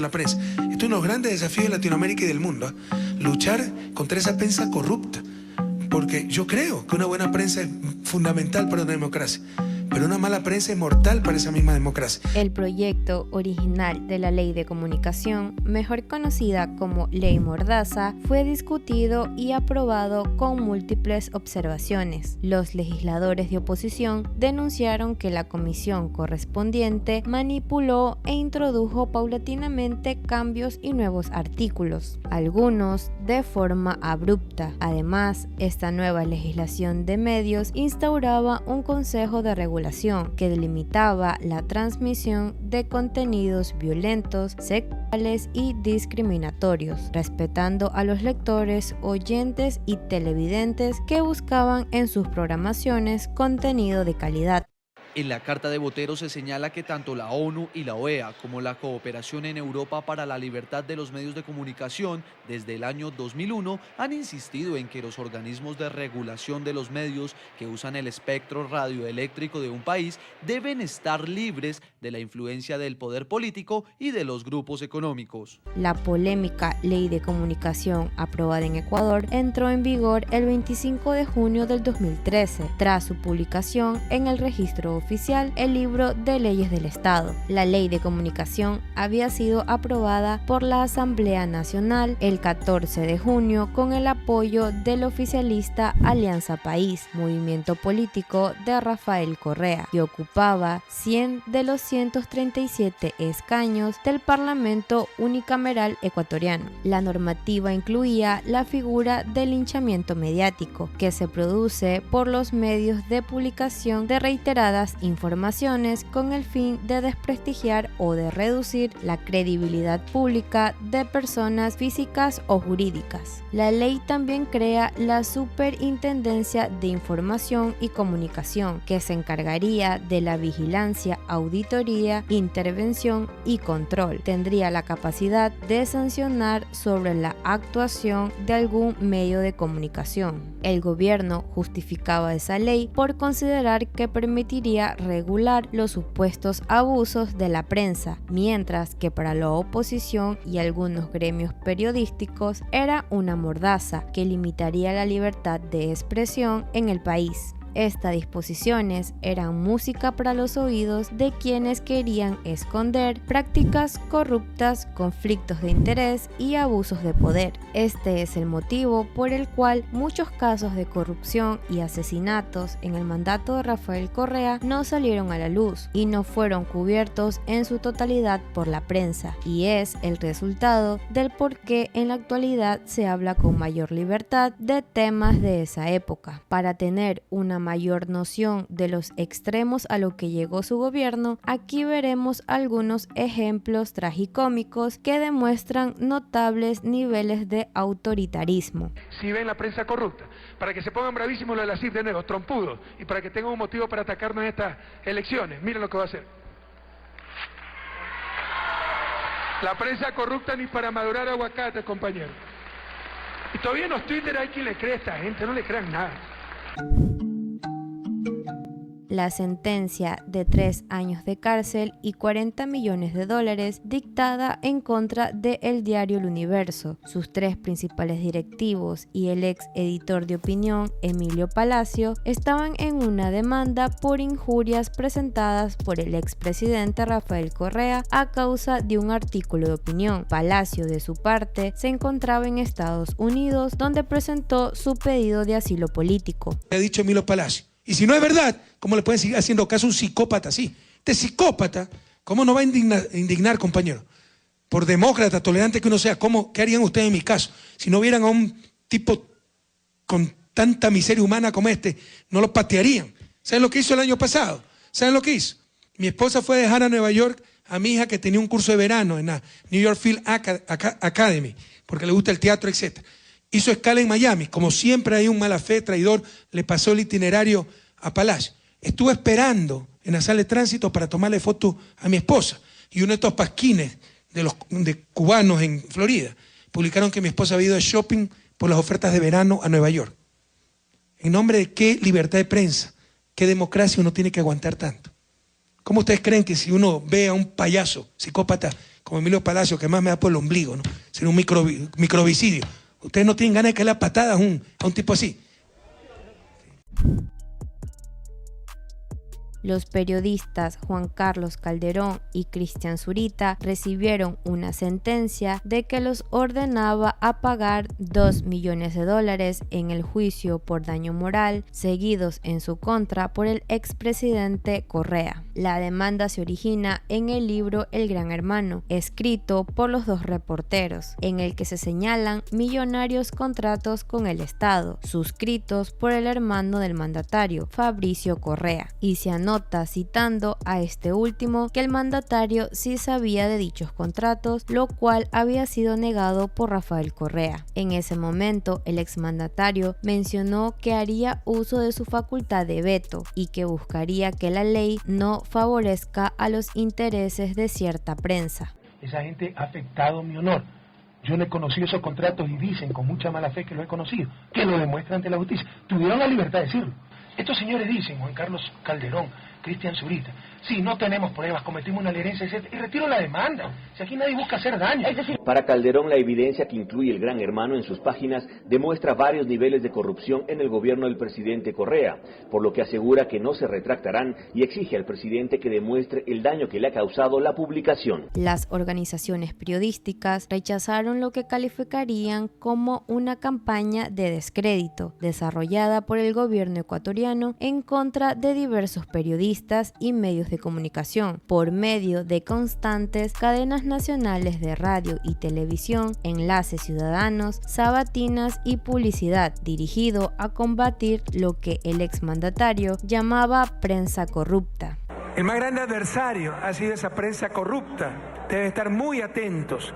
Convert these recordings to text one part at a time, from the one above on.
La prensa. Esto es uno de los grandes desafíos de Latinoamérica y del mundo, ¿eh? Luchar contra esa prensa corrupta, porque yo creo que una buena prensa es fundamental para una democracia, pero una mala prensa es mortal para esa misma democracia. El proyecto original de la Ley de Comunicación, mejor conocida como Ley Mordaza, fue discutido y aprobado con múltiples observaciones. Los legisladores de oposición denunciaron que la comisión correspondiente manipuló e introdujo paulatinamente cambios y nuevos artículos, algunos de forma abrupta. Además, esta nueva legislación de medios instauraba un consejo de regulación que delimitaba la transmisión de contenidos violentos, sexuales y discriminatorios, respetando a los lectores, oyentes y televidentes que buscaban en sus programaciones contenido de calidad. En la Carta de Botero se señala que tanto la ONU y la OEA como la Cooperación en Europa para la Libertad de los Medios de Comunicación desde el año 2001 han insistido en que los organismos de regulación de los medios que usan el espectro radioeléctrico de un país deben estar libres de la influencia del poder político y de los grupos económicos. La polémica Ley de Comunicación aprobada en Ecuador entró en vigor el 25 de junio del 2013, tras su publicación en el registro oficial, el libro de leyes del Estado. La Ley de Comunicación había sido aprobada por la Asamblea Nacional el 14 de junio con el apoyo del oficialista Alianza País, movimiento político de Rafael Correa, que ocupaba 100 de los 137 escaños del Parlamento unicameral ecuatoriano. La normativa incluía la figura del linchamiento mediático, que se produce por los medios de publicación de reiteradas informaciones con el fin de desprestigiar o de reducir la credibilidad pública de personas físicas o jurídicas. La ley también crea la Superintendencia de Información y Comunicación, que se encargaría de la vigilancia, auditoría, intervención y control. Tendría la capacidad de sancionar sobre la actuación de algún medio de comunicación. El gobierno justificaba esa ley por considerar que permitiría regular los supuestos abusos de la prensa, mientras que para la oposición y algunos gremios periodísticos era una mordaza que limitaría la libertad de expresión en el país. Estas disposiciones eran música para los oídos de quienes querían esconder prácticas corruptas, conflictos de interés y abusos de poder. Este es el motivo por el cual muchos casos de corrupción y asesinatos en el mandato de Rafael Correa no salieron a la luz y no fueron cubiertos en su totalidad por la prensa, y es el resultado del por qué en la actualidad se habla con mayor libertad de temas de esa época. Para tener una mayor noción de los extremos a lo que llegó su gobierno, aquí veremos algunos ejemplos tragicómicos que demuestran notables niveles de autoritarismo. Si ven la prensa corrupta, para que se pongan bravísimos los de la CIF de nuevo, trompudos, y para que tengan un motivo para atacarnos en estas elecciones, miren lo que va a hacer. La prensa corrupta ni para madurar aguacate, compañero. Y todavía en los Twitter hay quien le cree a esta gente, no le crean nada. La sentencia de 3 años de cárcel y $40 millones dictada en contra de El Diario El Universo, sus 3 principales directivos y el ex editor de opinión, Emilio Palacio, estaban en una demanda por injurias presentadas por el expresidente Rafael Correa a causa de un artículo de opinión. Palacio, de su parte, se encontraba en Estados Unidos, donde presentó su pedido de asilo político. Ha dicho Emilio Palacio. Y si no es verdad, ¿cómo le pueden seguir haciendo caso a un psicópata así? Este psicópata, ¿cómo no va a indignar, compañero? Por demócrata, tolerante que uno sea, ¿qué harían ustedes en mi caso? Si no vieran a un tipo con tanta miseria humana como este, no lo patearían. ¿Saben lo que hizo el año pasado? ¿Saben lo que hizo? Mi esposa fue a dejar a Nueva York a mi hija que tenía un curso de verano en la New York Film Academy, porque le gusta el teatro, etc. Hizo escala en Miami. Como siempre hay un mala fe, traidor, le pasó el itinerario a Palacio. Estuve esperando en la sala de tránsito para tomarle foto a mi esposa. Y uno de estos pasquines de cubanos en Florida publicaron que mi esposa había ido de shopping por las ofertas de verano a Nueva York. ¿En nombre de qué libertad de prensa? ¿Qué democracia uno tiene que aguantar tanto? ¿Cómo ustedes creen que si uno ve a un payaso psicópata como Emilio Palacio, que más me da por el ombligo, ¿no? Sería un microvicidio. Ustedes no tienen ganas de caerle a patadas a un tipo así. Los periodistas Juan Carlos Calderón y Cristian Zurita recibieron una sentencia de que los ordenaba a pagar $2 millones en el juicio por daño moral seguidos en su contra por el expresidente Correa. La demanda se origina en el libro El Gran Hermano, escrito por los dos reporteros, en el que se señalan millonarios contratos con el Estado, suscritos por el hermano del mandatario, Fabricio Correa, y se anota citando a este último que el mandatario sí sabía de dichos contratos, lo cual había sido negado por Rafael Correa. En ese momento, el exmandatario mencionó que haría uso de su facultad de veto y que buscaría que la ley no favorezca a los intereses de cierta prensa. Esa gente ha afectado mi honor. Yo no he conocido esos contratos y dicen con mucha mala fe que lo he conocido, que lo demuestran ante la justicia. Tuvieron la libertad de decirlo. Estos señores dicen, Juan Carlos Calderón, Cristian Zurita, sí, no tenemos pruebas, cometimos una licencia, etc. Y retiro la demanda. Si aquí nadie busca hacer daño. Para Calderón, la evidencia que incluye el Gran Hermano en sus páginas demuestra varios niveles de corrupción en el gobierno del presidente Correa, por lo que asegura que no se retractarán y exige al presidente que demuestre el daño que le ha causado la publicación. Las organizaciones periodísticas rechazaron lo que calificarían como una campaña de descrédito desarrollada por el gobierno ecuatoriano en contra de diversos periodistas y medios de comunicación por medio de constantes cadenas nacionales de radio y televisión, enlaces ciudadanos, sabatinas y publicidad dirigido a combatir lo que el exmandatario llamaba prensa corrupta. El más grande adversario ha sido esa prensa corrupta. Deben estar muy atentos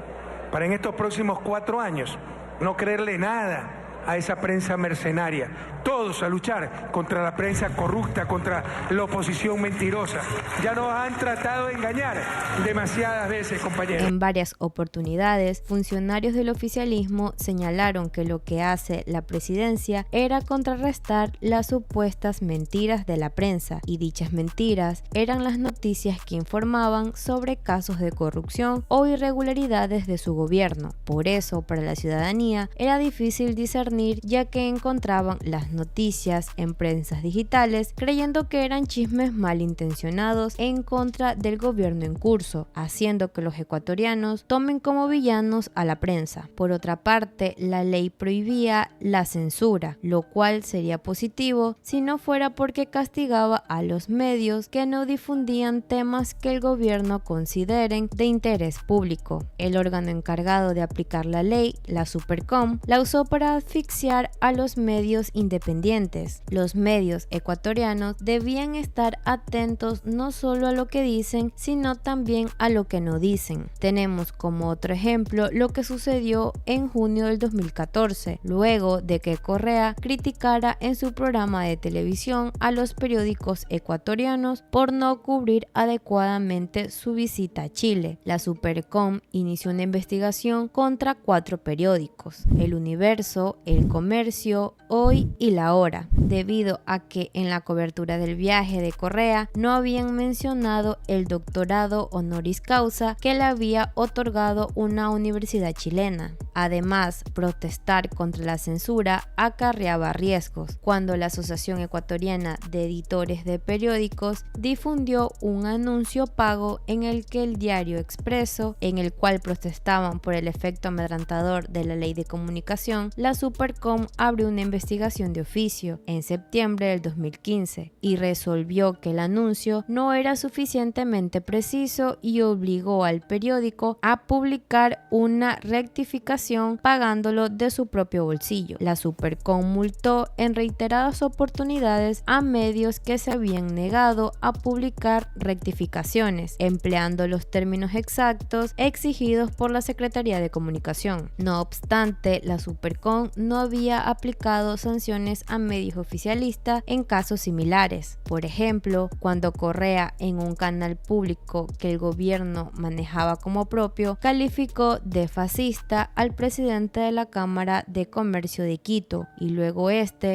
para en estos próximos 4 años no creerle nada a esa prensa mercenaria. Todos a luchar contra la prensa corrupta, contra la oposición mentirosa. Ya nos han tratado de engañar demasiadas veces, compañeros. En varias oportunidades, funcionarios del oficialismo señalaron que lo que hace la presidencia era contrarrestar las supuestas mentiras de la prensa, y dichas mentiras eran las noticias que informaban sobre casos de corrupción o irregularidades de su gobierno. Por eso, para la ciudadanía era difícil discernir, ya que encontraban las noticias en prensas digitales creyendo que eran chismes malintencionados en contra del gobierno en curso, haciendo que los ecuatorianos tomen como villanos a la prensa. Por otra parte, la ley prohibía la censura, lo cual sería positivo si no fuera porque castigaba a los medios que no difundían temas que el gobierno consideren de interés público. El órgano encargado de aplicar la ley, la Supercom, la usó para asfixiar a los medios independientes. Los medios ecuatorianos debían estar atentos no solo a lo que dicen, sino también a lo que no dicen. Tenemos como otro ejemplo lo que sucedió en junio del 2014, luego de que Correa criticara en su programa de televisión a los periódicos ecuatorianos por no cubrir adecuadamente su visita a Chile. La Supercom inició una investigación contra 4 periódicos: El Universo, El Comercio, Hoy y La Hora, debido a que en la cobertura del viaje de Correa no habían mencionado el doctorado honoris causa que le había otorgado una universidad chilena. Además, protestar contra la censura acarreaba riesgos. Cuando la Asociación Ecuatoriana de Editores de Periódicos difundió un anuncio pago en el que el diario Expreso, en el cual protestaban por el efecto amedrantador de la ley de comunicación, la Supercom abrió una investigación de oficio en septiembre del 2015 y resolvió que el anuncio no era suficientemente preciso y obligó al periódico a publicar una rectificación pagándolo de su propio bolsillo. La Supercom multó en reiteradas oportunidades a medios que se habían negado a publicar rectificaciones, empleando los términos exactos exigidos por la Secretaría de Comunicación. No obstante, la Supercom no había aplicado sanciones a medios oficialistas en casos similares. Por ejemplo, cuando Correa, en un canal público que el gobierno manejaba como propio, calificó de fascista al presidente de la Cámara de Comercio de Quito y luego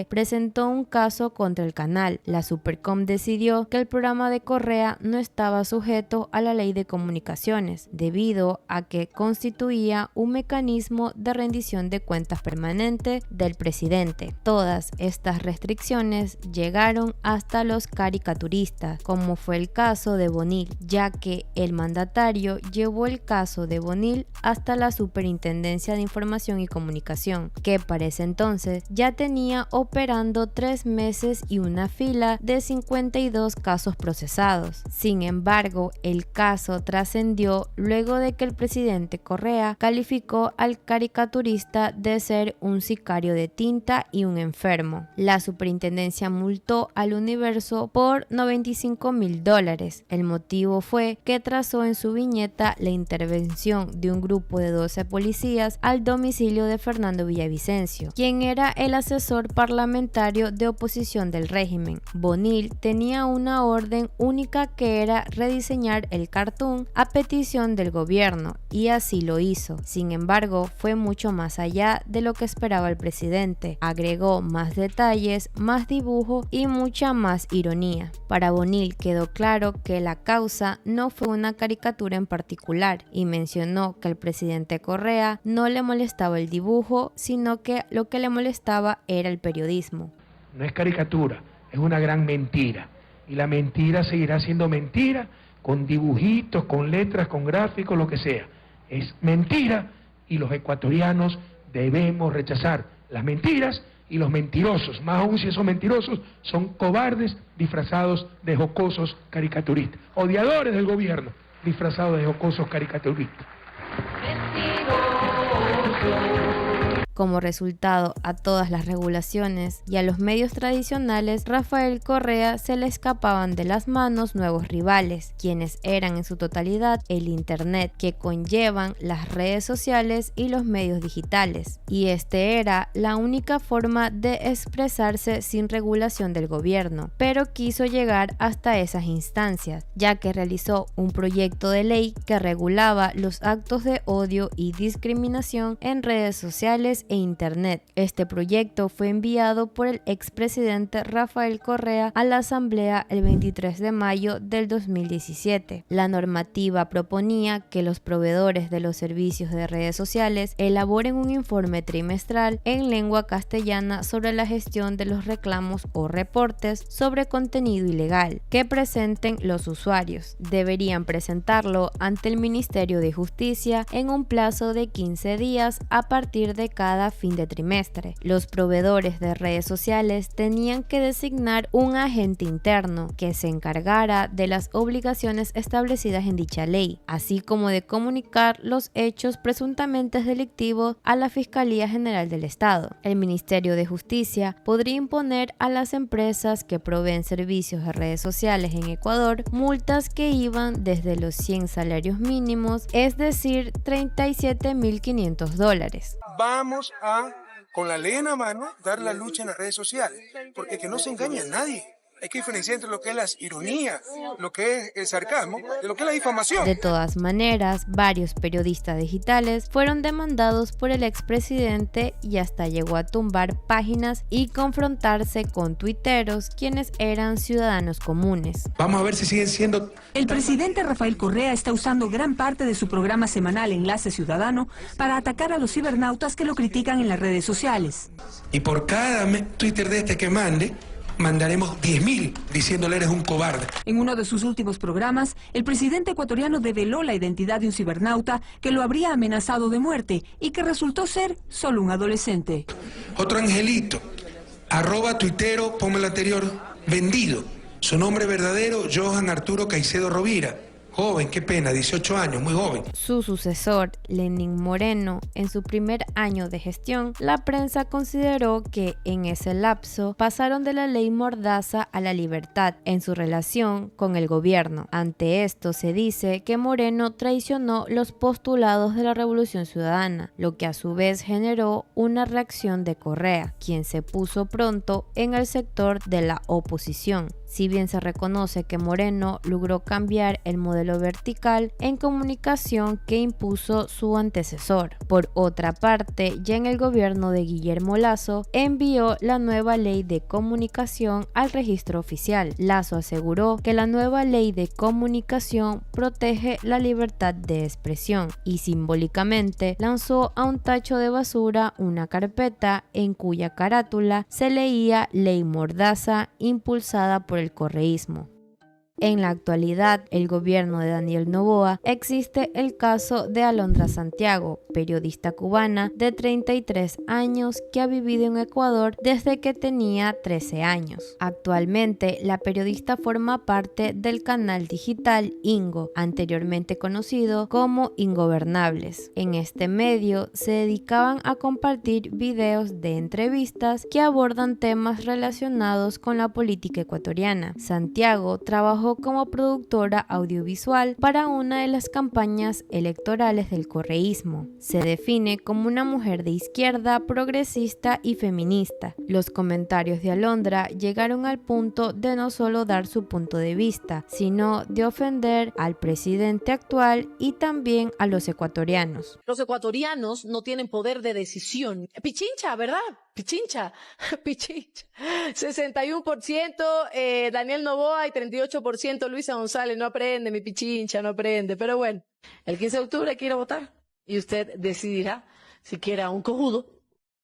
presentó un caso contra el canal. La Supercom decidió que el programa de Correa no estaba sujeto a la ley de comunicaciones debido a que constituía un mecanismo de rendición de cuentas permanente del presidente. Todas estas restricciones llegaron hasta los caricaturistas, como fue el caso de Bonil, ya que el mandatario llevó el caso de Bonil hasta la Superintendencia de Información y Comunicación, que para ese entonces ya tenía operando 3 meses y una fila de 52 casos procesados. Sin embargo, el caso trascendió luego de que el presidente Correa calificó al caricaturista de ser un sicario de tinta y un enfermo. La superintendencia multó al Universo por $95,000. El motivo fue que trazó en su viñeta la intervención de un grupo de 12 policías al domicilio de Fernando Villavicencio, quien era el asesor parlamentario de oposición del régimen. Bonil tenía una orden única que era rediseñar el cartoon a petición del gobierno y así lo hizo. Sin embargo, fue mucho más allá de lo que esperaba el presidente. Agregó más detalles, más dibujo y mucha más ironía. Para Bonil quedó claro que la causa no fue una caricatura en particular y mencionó que al presidente Correa no le molestaba el dibujo, sino que lo que le molestaba era el periodismo. No es caricatura, es una gran mentira. Y la mentira seguirá siendo mentira, con dibujitos, con letras, con gráficos, lo que sea. Es mentira y los ecuatorianos debemos rechazar las mentiras y los mentirosos, más aún si esos mentirosos son cobardes disfrazados de jocosos caricaturistas, odiadores del gobierno disfrazados de jocosos caricaturistas. Como resultado a todas las regulaciones y a los medios tradicionales, Rafael Correa se le escapaban de las manos nuevos rivales, quienes eran en su totalidad el Internet, que conllevan las redes sociales y los medios digitales. Y era la única forma de expresarse sin regulación del gobierno, pero quiso llegar hasta esas instancias, ya que realizó un proyecto de ley que regulaba los actos de odio y discriminación en redes sociales e Internet. Este proyecto fue enviado por el expresidente Rafael Correa a la Asamblea el 23 de mayo del 2017. La normativa proponía que los proveedores de los servicios de redes sociales elaboren un informe trimestral en lengua castellana sobre la gestión de los reclamos o reportes sobre contenido ilegal que presenten los usuarios. Deberían presentarlo ante el Ministerio de Justicia en un plazo de 15 días a partir de cada fin de trimestre. Los proveedores de redes sociales tenían que designar un agente interno que se encargara de las obligaciones establecidas en dicha ley, así como de comunicar los hechos presuntamente delictivos a la Fiscalía General del Estado. El Ministerio de Justicia podría imponer a las empresas que proveen servicios de redes sociales en Ecuador multas que iban desde los 100 salarios mínimos, es decir, $37.500. Vamos a, con la ley en la mano, dar la lucha en las redes sociales, porque que no se engañe a nadie. Hay que diferenciar entre lo que es la ironía, lo que es el sarcasmo, de lo que es la difamación. De todas maneras, varios periodistas digitales fueron demandados por el expresidente y hasta llegó a tumbar páginas y confrontarse con tuiteros, quienes eran ciudadanos comunes. Vamos a ver si siguen siendo... El presidente Rafael Correa está usando gran parte de su programa semanal Enlace Ciudadano para atacar a los cibernautas que lo critican en las redes sociales. Y por cada Twitter de este que mande, mandaremos 10.000 diciéndole eres un cobarde. En uno de sus últimos programas, el presidente ecuatoriano develó la identidad de un cibernauta que lo habría amenazado de muerte y que resultó ser solo un adolescente. Otro angelito, @tuitero, ponme el anterior, vendido. Su nombre verdadero, Johan Arturo Caicedo Rovira. Joven, qué pena, 18 años, muy joven. Su sucesor, Lenín Moreno, en su primer año de gestión, la prensa consideró que en ese lapso pasaron de la ley Mordaza a la libertad en su relación con el gobierno. Ante esto se dice que Moreno traicionó los postulados de la Revolución Ciudadana, lo que a su vez generó una reacción de Correa, quien se puso pronto en el sector de la oposición. Si bien se reconoce que Moreno logró cambiar el modelo vertical en comunicación que impuso su antecesor. Por otra parte, ya en el gobierno de Guillermo Lasso envió la nueva ley de comunicación al registro oficial. Lasso aseguró que la nueva ley de comunicación protege la libertad de expresión y simbólicamente lanzó a un tacho de basura una carpeta en cuya carátula se leía Ley Mordaza impulsada por el correísmo. En la actualidad, el gobierno de Daniel Noboa existe el caso de Alondra Santiago, periodista cubana de 33 años que ha vivido en Ecuador desde que tenía 13 años. Actualmente, la periodista forma parte del canal digital Ingo, anteriormente conocido como Ingobernables. En este medio se dedicaban a compartir videos de entrevistas que abordan temas relacionados con la política ecuatoriana. Santiago trabajó como productora audiovisual para una de las campañas electorales del correísmo. Se define como una mujer de izquierda, progresista y feminista. Los comentarios de Alondra llegaron al punto de no solo dar su punto de vista, sino de ofender al presidente actual y también a los ecuatorianos. Los ecuatorianos no tienen poder de decisión. Pichincha, ¿verdad? Pichincha. 61% Daniel Noboa y 38% Luisa González. No aprende, mi Pichincha, no aprende. Pero bueno, el 15 de octubre hay que ir a votar y usted decidirá si quiere a un cojudo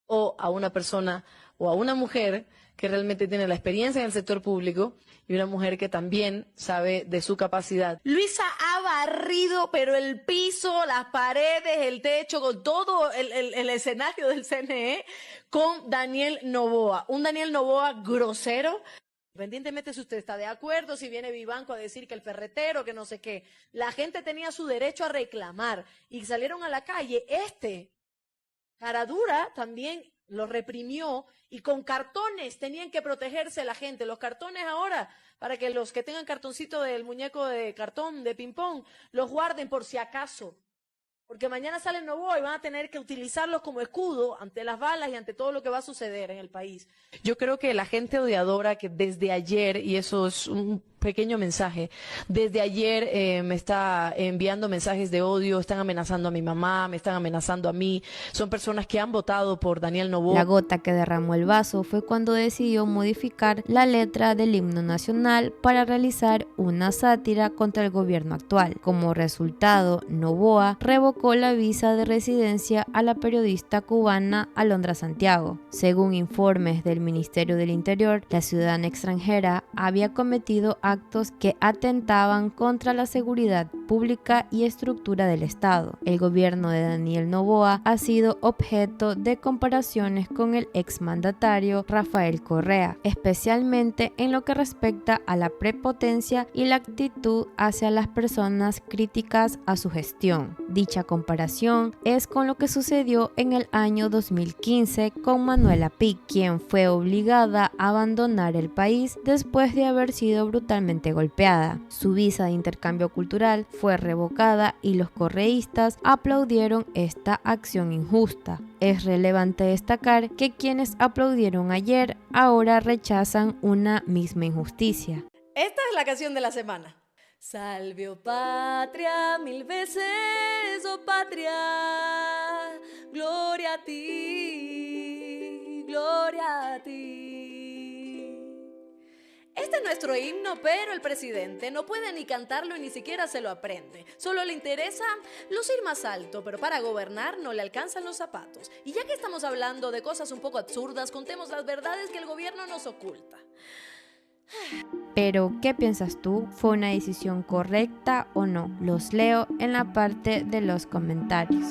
o a una persona o a una mujer que realmente tiene la experiencia en el sector público y una mujer que también sabe de su capacidad. Luisa ha barrido, pero el piso, las paredes, el techo, con todo el escenario del CNE con Daniel Noboa. Un Daniel Noboa grosero. Independientemente si usted está de acuerdo, si viene Vivanco a decir que el ferretero, que no sé qué. La gente tenía su derecho a reclamar y salieron a la calle. Caradura también lo reprimió y con cartones tenían que protegerse la gente. Los cartones ahora, para que los que tengan cartoncito del muñeco de cartón de ping-pong, los guarden por si acaso. Porque mañana sale Noboa y van a tener que utilizarlos como escudo ante las balas y ante todo lo que va a suceder en el país. Yo creo que la gente odiadora que desde ayer, y eso es un pequeño mensaje, desde ayer me está enviando mensajes de odio, están amenazando a mi mamá, me están amenazando a mí, son personas que han votado por Daniel Noboa. La gota que derramó el vaso fue cuando decidió modificar la letra del himno nacional para realizar una sátira contra el gobierno actual. Como resultado, Noboa revocó la visa de residencia a la periodista cubana Alondra Santiago. Según informes del Ministerio del Interior, la ciudadana extranjera había cometido actos que atentaban contra la seguridad pública y estructura del Estado. El gobierno de Daniel Noboa ha sido objeto de comparaciones con el exmandatario Rafael Correa, especialmente en lo que respecta a la prepotencia y la actitud hacia las personas críticas a su gestión. Dicha comparación es con lo que sucedió en el año 2015 con Manuela Pic, quien fue obligada a abandonar el país después de haber sido brutalmente golpeada. Su visa de intercambio cultural fue revocada y los correístas aplaudieron esta acción injusta. Es relevante destacar que quienes aplaudieron ayer ahora rechazan una misma injusticia. Esta es la canción de la semana. Salve, oh patria, mil veces, oh patria, gloria a ti, gloria a ti. Este es nuestro himno, pero el presidente no puede ni cantarlo y ni siquiera se lo aprende. Solo le interesa lucir más alto, pero para gobernar no le alcanzan los zapatos. Y ya que estamos hablando de cosas un poco absurdas, contemos las verdades que el gobierno nos oculta. Pero, ¿qué piensas tú? ¿Fue una decisión correcta o no? Los leo en la parte de los comentarios.